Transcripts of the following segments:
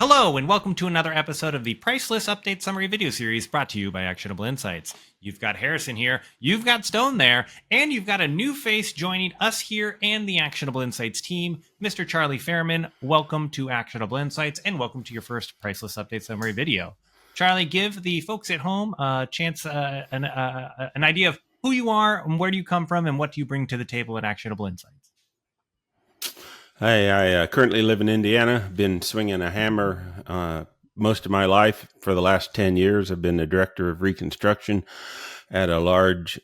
Hello, and welcome to another episode of the Price List Update Summary video series brought to you by Actionable Insights. You've got Harrison here, you've got Stone there, and you've got a new face joining us here and the Actionable Insights team, Mr. Charlie Fehrman. Welcome to Actionable Insights, and welcome to your first Price List Update Summary video. Charlie, give the folks at home a chance, an idea of who you are, and where do you come from, and what do you bring to the table at Actionable Insights. Hi, I currently live in Indiana. Been swinging a hammer most of my life. For the last 10 years, I've been the director of reconstruction at a large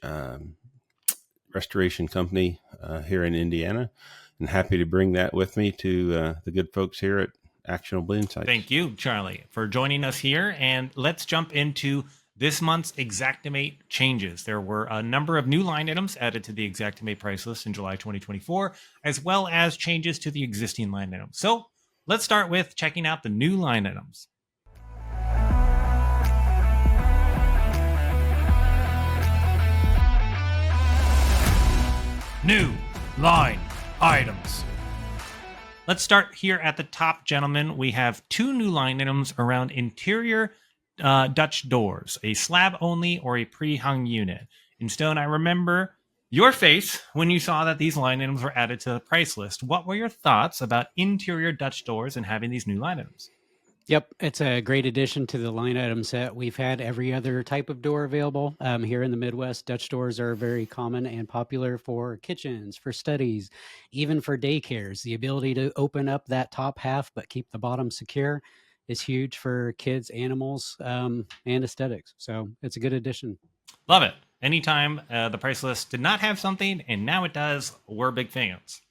restoration company here in Indiana, and happy to bring that with me to the good folks here at Actionable Insights. Thank you, Charlie, for joining us here. And let's jump into this month's Xactimate changes. There were a number of new line items added to the Xactimate price list in July 2024, as well as changes to the existing line items. So let's start with checking out the new line items. New line items. Let's start here at the top, gentlemen. We have two new line items around interior Dutch doors, a slab only or a pre-hung unit. In Stone, I remember your face when you saw that these line items were added to the price list. What were your thoughts about interior Dutch doors and having these new line items? Yep, it's a great addition to the line item set. We've had every other type of door available. Here in the Midwest, Dutch doors are very common and popular for kitchens, for studies, even for daycares. The ability to open up that top half but keep the bottom secure is huge for kids, animals, and aesthetics. So it's a good addition. Love it. Anytime the price list did not have something and now it does, we're big fans.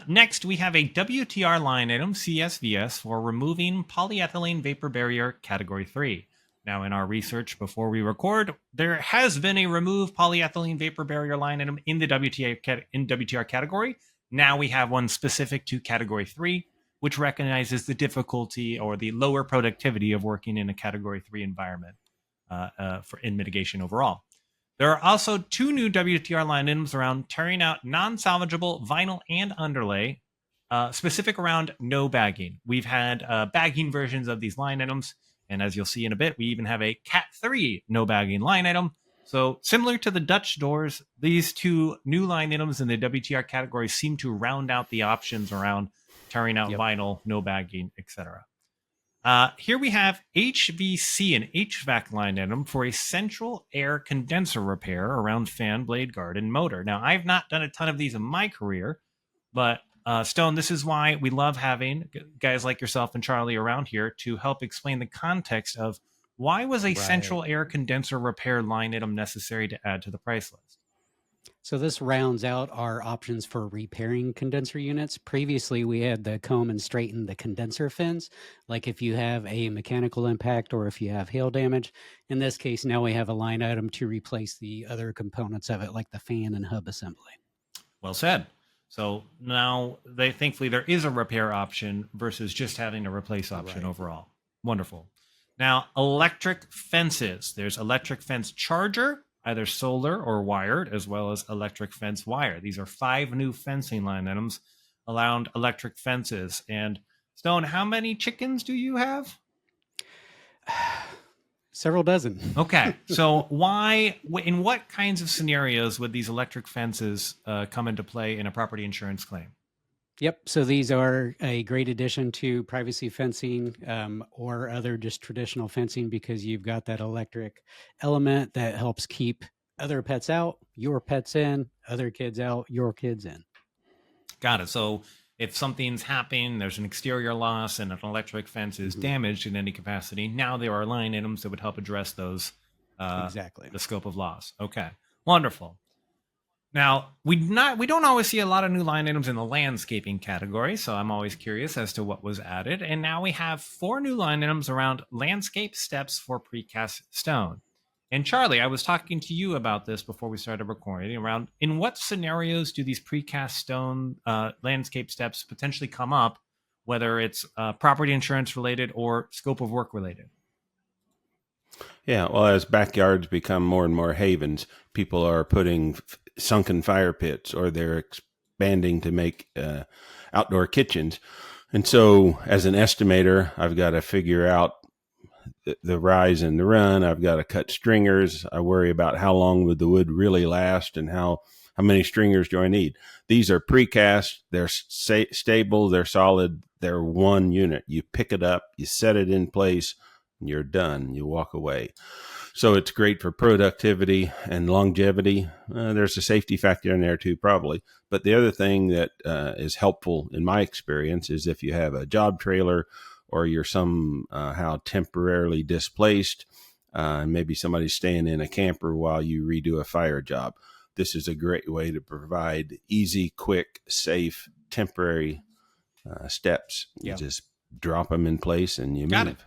Next, we have a WTR line item, CSVS, for removing polyethylene vapor barrier category 3. Now, in our research before we record, there has been a remove polyethylene vapor barrier line item in the WTR category. Now we have one specific to category 3, which recognizes the difficulty or the lower productivity of working in a category 3 environment in mitigation overall. There are also two new WTR line items around tearing out non-salvageable vinyl and underlay, specific around no bagging. We've had bagging versions of these line items, and as you'll see in a bit, we even have a Cat 3 no bagging line item. So similar to the Dutch doors, these two new line items in the WTR category seem to round out the options around tearing out vinyl, no bagging, etc. Here we have HVC and HVAC line item for a central air condenser repair around fan, blade guard, and motor. Now, I've not done a ton of these in my career, but Stone, this is why we love having guys like yourself and Charlie around here to help explain the context of why was a central air condenser repair line item necessary to add to the price list. So this rounds out our options for repairing condenser units. Previously, we had the comb and straighten the condenser fins, like if you have a mechanical impact or if you have hail damage. In this case, now we have a line item to replace the other components of it, like the fan and hub assembly. Well said. So now, thankfully, there is a repair option versus just having a replace option overall. Wonderful. Now, electric fences. There's electric fence charger, either solar or wired, as well as electric fence wire. These are 5 new fencing line items around electric fences. And Stone, how many chickens do you have? Several dozen. Okay. So in what kinds of scenarios would these electric fences come into play in a property insurance claim? Yep. So these are a great addition to privacy fencing or other just traditional fencing, because you've got that electric element that helps keep other pets out, your pets in, other kids out, your kids in. Got it. So if something's happening, there's an exterior loss and an electric fence is damaged in any capacity, now there are line items that would help address those, exactly, the scope of loss. Okay. Wonderful. Now, we don't always see a lot of new line items in the landscaping category, so I'm always curious as to what was added. And now we have 4 new line items around landscape steps for precast stone. And Charlie, I was talking to you about this before we started recording, around in what scenarios do these precast stone landscape steps potentially come up, whether it's property insurance related or scope of work related? Yeah, well, as backyards become more and more havens, people are putting sunken fire pits, or they're expanding to make outdoor kitchens. And so as an estimator, I've got to figure out the rise and the run. I've got to cut stringers. I worry about how long would the wood really last and how many stringers do I need? These are precast. They're stable. They're solid. They're one unit. You pick it up, you set it in place, and you're done. You walk away. So it's great for productivity and longevity. There's a safety factor in there too, probably. But the other thing that is helpful in my experience is if you have a job trailer or you're somehow temporarily displaced, and maybe somebody's staying in a camper while you redo a fire job. This is a great way to provide easy, quick, safe, temporary steps. You just drop them in place and you Got move. it.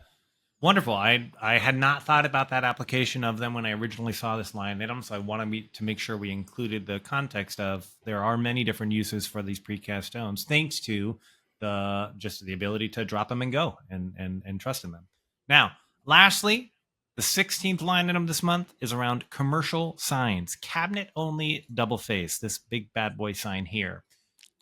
Wonderful. I had not thought about that application of them when I originally saw this line item, so I wanted to make sure we included the context of there are many different uses for these precast stones, thanks to the ability to drop them and go and trust in them. Now, lastly, the 16th line item this month is around commercial signs, cabinet only double face, this big bad boy sign here.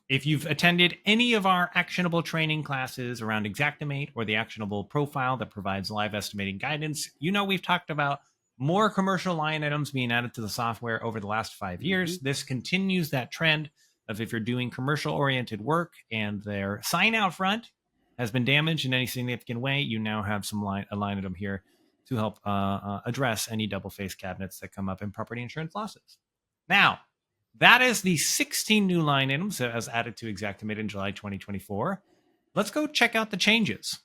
If you've attended any of our actionable training classes around Xactimate or the actionable profile that provides live estimating guidance, you know we've talked about more commercial line items being added to the software over the last 5 years. This continues that trend of if you're doing commercial oriented work and their sign out front has been damaged in any significant way, you now have a line item here to help address any double face cabinets that come up in property insurance losses. Now, that is the 16 new line items that was added to Xactimate in July 2024. Let's go check out the changes.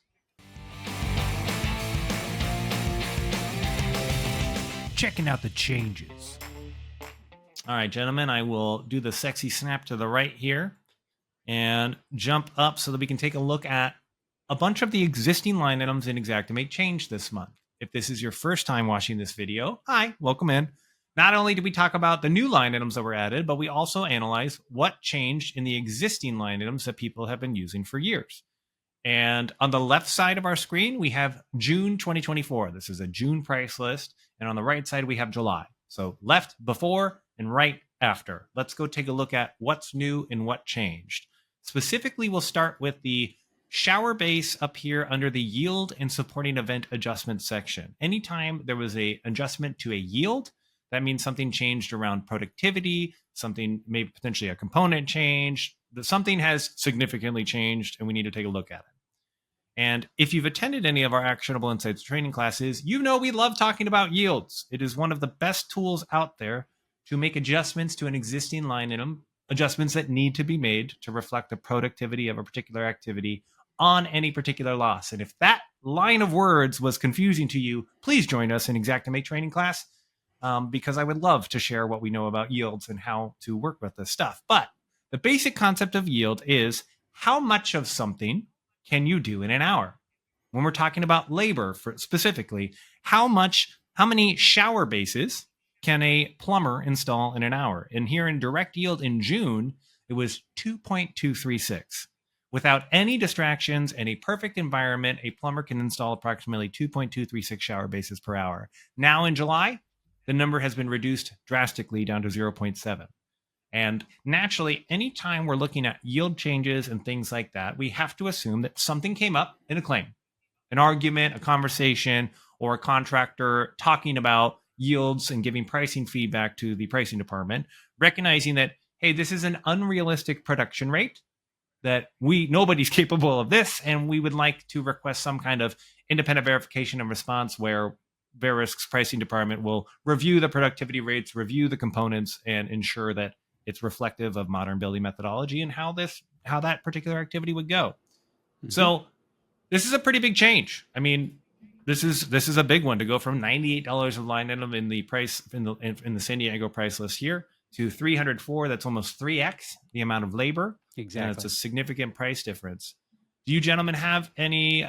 Checking out the changes. All right, gentlemen, I will do the sexy snap to the right here and jump up so that we can take a look at a bunch of the existing line items in Xactimate changed this month. If this is your first time watching this video, hi, welcome in. Not only did we talk about the new line items that were added, but we also analyze what changed in the existing line items that people have been using for years. And on the left side of our screen, we have June 2024. This is a June price list. And on the right side, we have July. So left before and right after. Let's go take a look at what's new and what changed. Specifically, we'll start with the shower base up here under the yield and supporting event adjustment section. Anytime there was an adjustment to a yield, that means something changed around productivity, something maybe potentially a component change, something has significantly changed and we need to take a look at it. And if you've attended any of our Actionable Insights training classes, you know we love talking about yields. It is one of the best tools out there to make adjustments to an existing line item, adjustments that need to be made to reflect the productivity of a particular activity on any particular loss. And if that line of words was confusing to you, please join us in Xactimate training class, because I would love to share what we know about yields and how to work with this stuff. But the basic concept of yield is how much of something can you do in an hour? When we're talking about labor specifically, how many shower bases can a plumber install in an hour? And here in direct yield in June, it was 2.236. Without any distractions and a perfect environment, a plumber can install approximately 2.236 shower bases per hour. Now in July, the number has been reduced drastically down to 0.7. And naturally, anytime we're looking at yield changes and things like that, we have to assume that something came up in a claim, an argument, a conversation, or a contractor talking about yields and giving pricing feedback to the pricing department, recognizing that, hey, this is an unrealistic production rate, that nobody's capable of this, and we would like to request some kind of independent verification and response where Verisk's pricing department will review the productivity rates, review the components, and ensure that it's reflective of modern building methodology and how that particular activity would go. Mm-hmm. So this is a pretty big change. I mean, this is a big one to go from $98 a line item in the price in the San Diego price list here to $304. That's almost 3x the amount of labor. Exactly. And it's a significant price difference. Do you gentlemen have any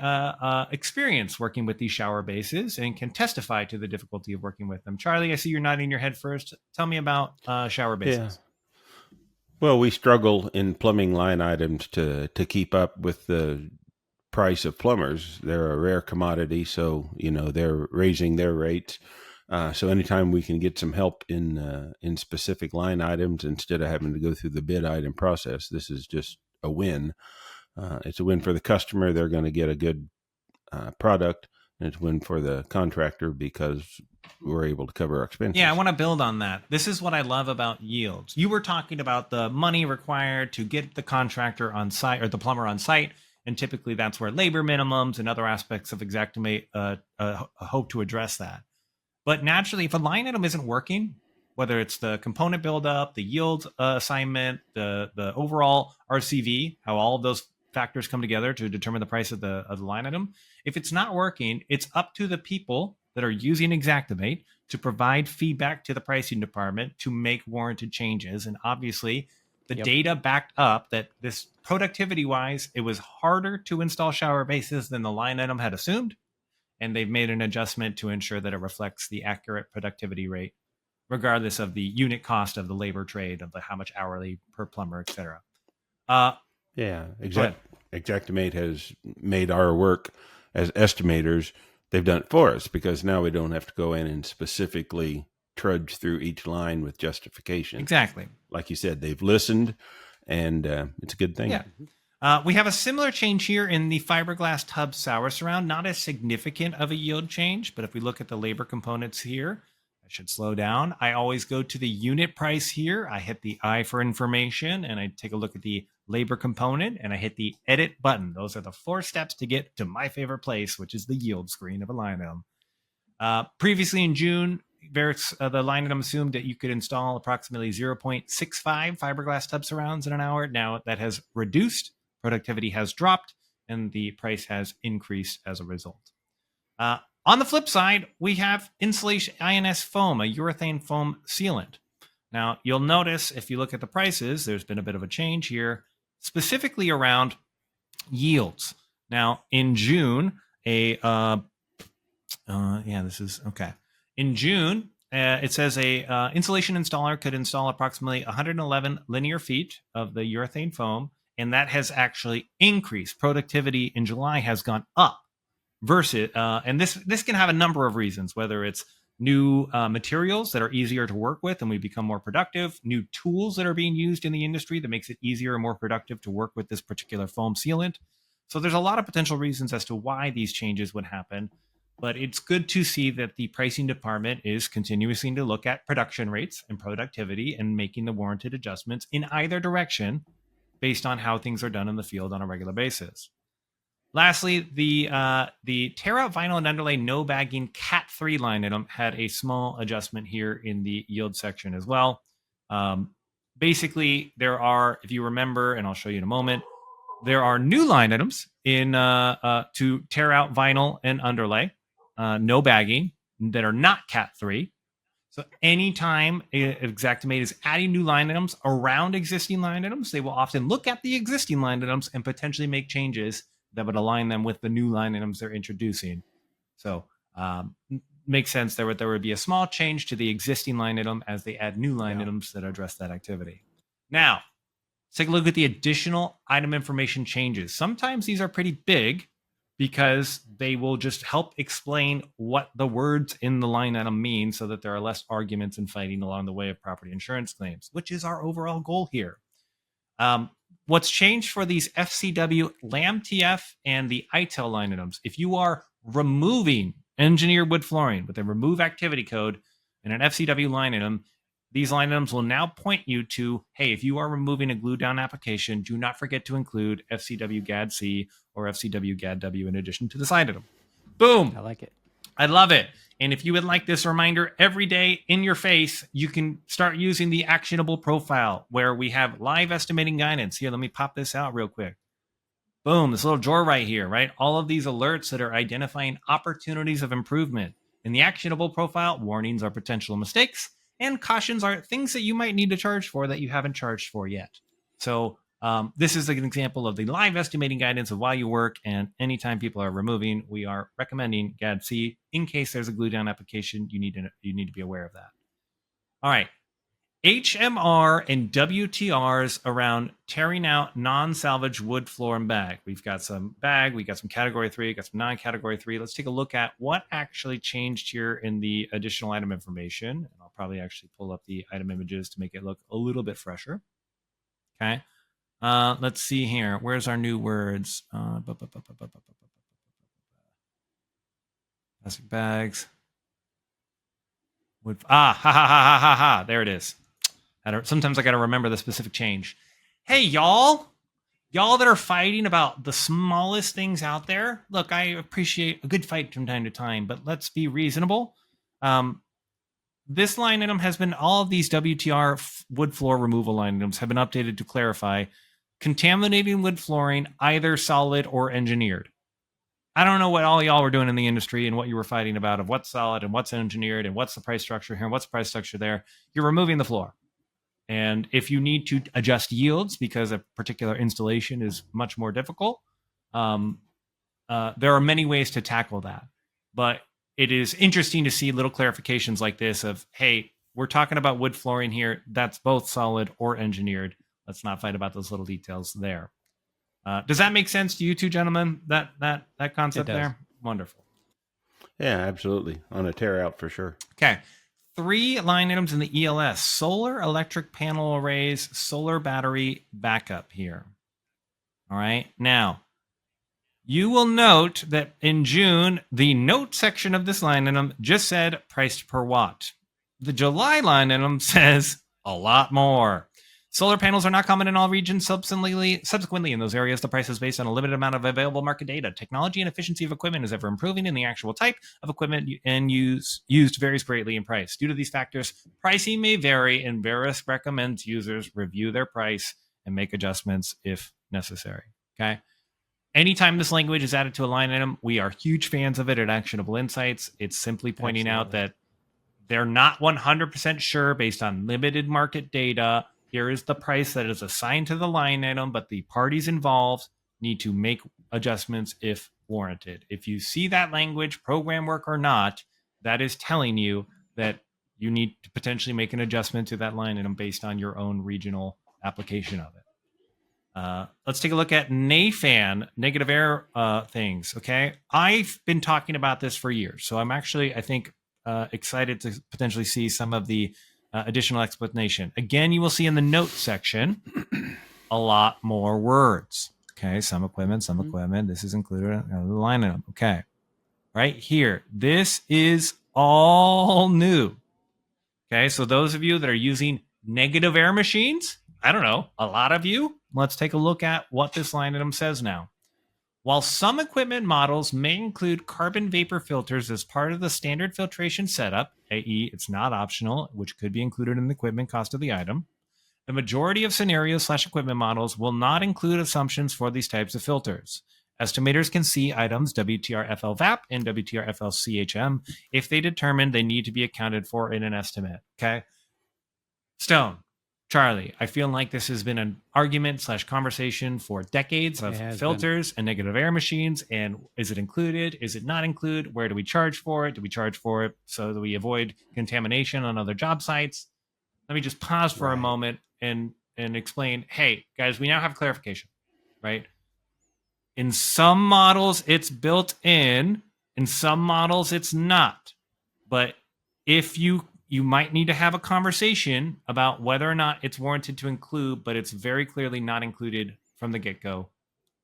experience working with these shower bases and can testify to the difficulty of working with them? Charlie, I see you're nodding your head first. Tell me about shower bases. Yeah. Well, we struggle in plumbing line items to keep up with the price of plumbers. They're a rare commodity, so they're raising their rates. So anytime we can get some help in specific line items instead of having to go through the bid item process, this is just a win. It's a win for the customer. They're going to get a good product, and it's a win for the contractor because we're able to cover our expenses. Yeah, I want to build on that. This is what I love about yields. You were talking about the money required to get the contractor on site or the plumber on site, and typically that's where labor minimums and other aspects of Xactimate hope to address that. But naturally, if a line item isn't working, whether it's the component buildup, the yield assignment, the overall RCV, how all of those factors come together to determine the price of the line item, if it's not working, it's up to the people that are using Xactimate to provide feedback to the pricing department to make warranted changes. And obviously, the data backed up that this productivity-wise, it was harder to install shower bases than the line item had assumed. And they've made an adjustment to ensure that it reflects the accurate productivity rate, regardless of the unit cost of the labor trade, of how much hourly per plumber, et cetera. Xactimate has made our work as estimators. They've done it for us because now we don't have to go in and specifically trudge through each line with justification. Exactly. Like you said, they've listened, and it's a good thing. Yeah. We have a similar change here in the fiberglass tub sour surround, not as significant of a yield change, but if we look at the labor components here, I should slow down. I always go to the unit price here. I hit the I for information, and I take a look at the labor component, and I hit the edit button. Those are the 4 steps to get to my favorite place, which is the yield screen of a line item. Previously in June, the line item assumed that you could install approximately 0.65 fiberglass tub surrounds in an hour. Now that has reduced. Productivity has dropped, and the price has increased as a result. On the flip side, we have insulation INS foam, a urethane foam sealant. Now, you'll notice if you look at the prices, there's been a bit of a change here, specifically around yields. Now, in June, in June, it says a insulation installer could install approximately 111 linear feet of the urethane foam, and that has actually increased. Productivity in July has gone up. Versus, and this can have a number of reasons, whether it's new materials that are easier to work with and we become more productive, new tools that are being used in the industry that makes it easier and more productive to work with this particular foam sealant. So there's a lot of potential reasons as to why these changes would happen, but it's good to see that the pricing department is continuously to look at production rates and productivity and making the warranted adjustments in either direction based on how things are done in the field on a regular basis. Lastly, the tear out vinyl and underlay no bagging Cat 3 line item had a small adjustment here in the yield section as well. Basically, there are, if you remember, and I'll show you in a moment, there are new line items in to tear out vinyl and underlay, no bagging, that are not Cat 3. So anytime Xactimate is adding new line items around existing line items, they will often look at the existing line items and potentially make changes that would align them with the new line items they're introducing. So makes sense there would be a small change to the existing line item as they add new line items that address that activity. Now, let's take a look at the additional item information changes. Sometimes these are pretty big because they will just help explain what the words in the line item mean so that there are less arguments and fighting along the way of property insurance claims, which is our overall goal here. What's changed for these FCWLAMTF and the ITEL line items, if you are removing engineered wood flooring with a remove activity code and an FCW line item, these line items will now point you to, hey, if you are removing a glue down application, do not forget to include FCW GAD-C or FCW GAD-W in addition to this line item. Boom. I like it. I love it. And if you would like this reminder every day in your face, you can start using the Actionable profile where we have live estimating guidance. Here, let me pop this out real quick. Boom, this little drawer right here, right? All of these alerts that are identifying opportunities of improvement. In the Actionable profile, warnings are potential mistakes, and cautions are things that you might need to charge for that you haven't charged for yet. So this is an example of the live estimating guidance of while you work, and anytime people are removing, we are recommending GAD-C in case there's a glue down application. You need to be aware of that. All right. HMR and WTRs around tearing out non-salvage wood, floor, and bag. We've got some bag, we got some category 3, we got some non-category 3. Let's take a look at what actually changed here in the additional item information. I'll probably actually pull up the item images to make it look a little bit fresher. Okay. Let's see here. Where's our new words? Plastic bags. Wood. Ha ha ha ha ha ha. There it is. Sometimes I got to remember the specific change. Hey, y'all that are fighting about the smallest things out there. Look, I appreciate a good fight from time to time, but let's be reasonable. This line item has been, all of these WTR wood floor removal line items have been updated to clarify contaminating wood flooring, either solid or engineered. I don't know what all y'all were doing in the industry and what you were fighting about of what's solid and what's engineered and what's the price structure here and what's the price structure there. You're removing the floor. And if you need to adjust yields because a particular installation is much more difficult, there are many ways to tackle that. But it is interesting to see little clarifications like this of, hey, we're talking about wood flooring here. That's both solid or engineered. Let's not fight about those little details there. Does that make sense to you two gentlemen, that concept there? Wonderful. Yeah, absolutely. On a tear out for sure. Okay. 3 line items in the ELS: solar electric panel arrays, solar battery backup here. All right. Now, you will note that in June, the note section of this line item just said priced per watt. The July line item says a lot more. Solar panels are not common in all regions. Subsequently, in those areas, the price is based on a limited amount of available market data. Technology and efficiency of equipment is ever improving, and the actual type of equipment and used varies greatly in price. Due to these factors, pricing may vary, and Verisk recommends users review their price and make adjustments if necessary. Okay. Anytime this language is added to a line item, we are huge fans of it at Actionable Insights. It's simply pointing out that they're not 100% sure based on limited market data. Here is the price that is assigned to the line item, but the parties involved need to make adjustments if warranted. If you see that language, program work or not, that is telling you that you need to potentially make an adjustment to that line item based on your own regional application of it. Let's take a look at NAFAN, negative air things, okay? I've been talking about this for years, so I'm actually, I think, excited to potentially see some of the additional explanation. Again, you will see in the notes section a lot more words. Okay, some equipment. This is included in the line item. Okay, right here. This is all new. Okay, so those of you that are using negative air machines, I don't know, a lot of you, let's take a look at what this line item says now. While some equipment models may include carbon vapor filters as part of the standard filtration setup, i.e., it's not optional, which could be included in the equipment cost of the item, the majority of scenarios/equipment models will not include assumptions for these types of filters. Estimators can see items WTRFLVAP and WTRFLCHM if they determine they need to be accounted for in an estimate. Okay? Stone. Charlie, I feel like this has been an argument/conversation for decades of filters and negative air machines. And is it included? Is it not included? Where do we charge for it? Do we charge for it so that we avoid contamination on other job sites? Let me just pause for a moment and explain. Hey, guys, we now have clarification, right? In some models, it's built in. In some models, it's not. But if you might need to have a conversation about whether or not it's warranted to include, but it's very clearly not included from the get-go.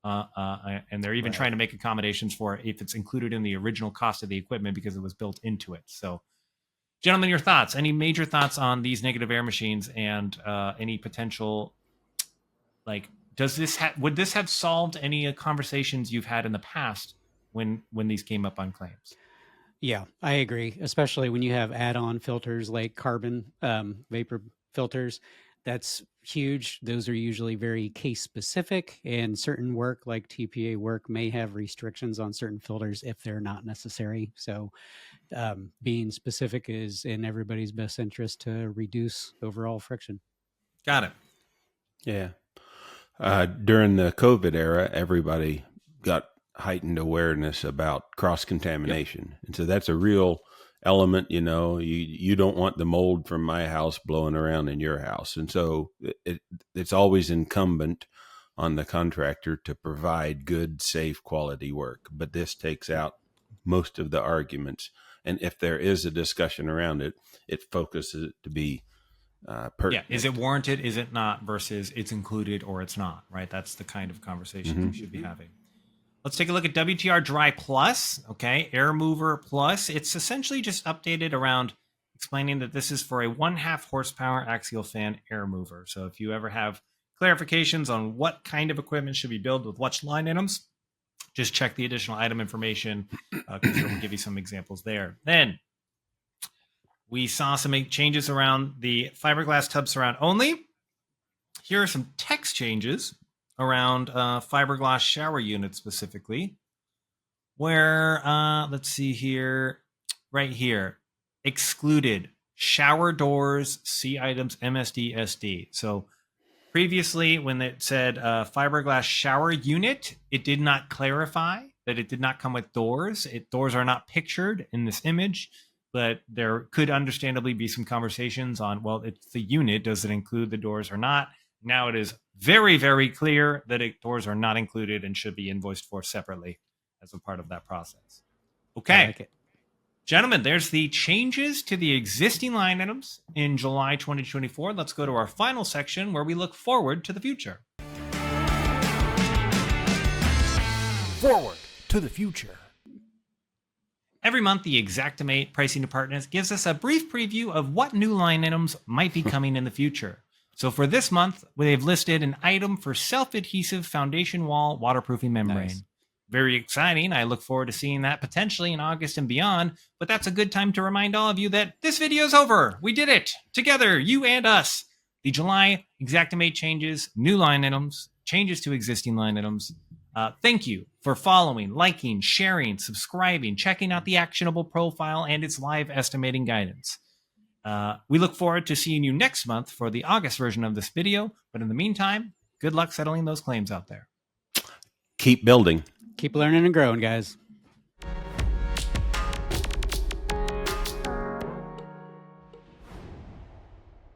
And they're even trying to make accommodations for it if it's included in the original cost of the equipment because it was built into it. So, gentlemen, your thoughts? Any major thoughts on these negative air machines and any potential, like, would this have solved any conversations you've had in the past when these came up on claims? Yeah, I agree, especially when you have add-on filters like carbon vapor filters. That's huge. Those are usually very case specific, and certain work like TPA work may have restrictions on certain filters if they're not necessary. So being specific is in everybody's best interest to reduce overall friction. Got it. Yeah. During the COVID era, everybody got heightened awareness about cross-contamination. Yep. And so that's a real element, you don't want the mold from my house blowing around in your house. And so it's always incumbent on the contractor to provide good, safe, quality work. But this takes out most of the arguments. And if there is a discussion around it, it focuses it to be Yeah, is it warranted? Is it not? Versus it's included or it's not, right? That's the kind of conversation we should be having. Let's take a look at WTRDRY Plus, okay, Air Mover Plus. It's essentially just updated around explaining that this is for a 1/2 horsepower axial fan air mover. So if you ever have clarifications on what kind of equipment should be built with what line items, just check the additional item information because it'll give you some examples there. Then we saw some changes around the fiberglass tub surround only. Here are some text changes around fiberglass shower units specifically, where, let's see here, right here, excluded shower doors, C items, MSD, SD. So previously, when it said fiberglass shower unit, it did not clarify that it did not come with doors. Doors are not pictured in this image, but there could understandably be some conversations on, well, it's the unit. Does it include the doors or not? Now it is very, very clear that doors are not included and should be invoiced for separately as a part of that process. Okay. I like it. Gentlemen, there's the changes to the existing line items in July 2024. Let's go to our final section where we look forward to the future. Forward to the future. Every month, the Xactimate pricing department gives us a brief preview of what new line items might be coming in the future. So for this month, they've listed an item for self-adhesive foundation wall waterproofing membrane. Nice. Very exciting. I look forward to seeing that potentially in August and beyond. But that's a good time to remind all of you that this video is over. We did it together, you and us. The July Xactimate changes, new line items, changes to existing line items. Thank you for following, liking, sharing, subscribing, checking out the Actionable profile and its live estimating guidance. We look forward to seeing you next month for the August version of this video. But in the meantime, good luck settling those claims out there. Keep building. Keep learning and growing, guys.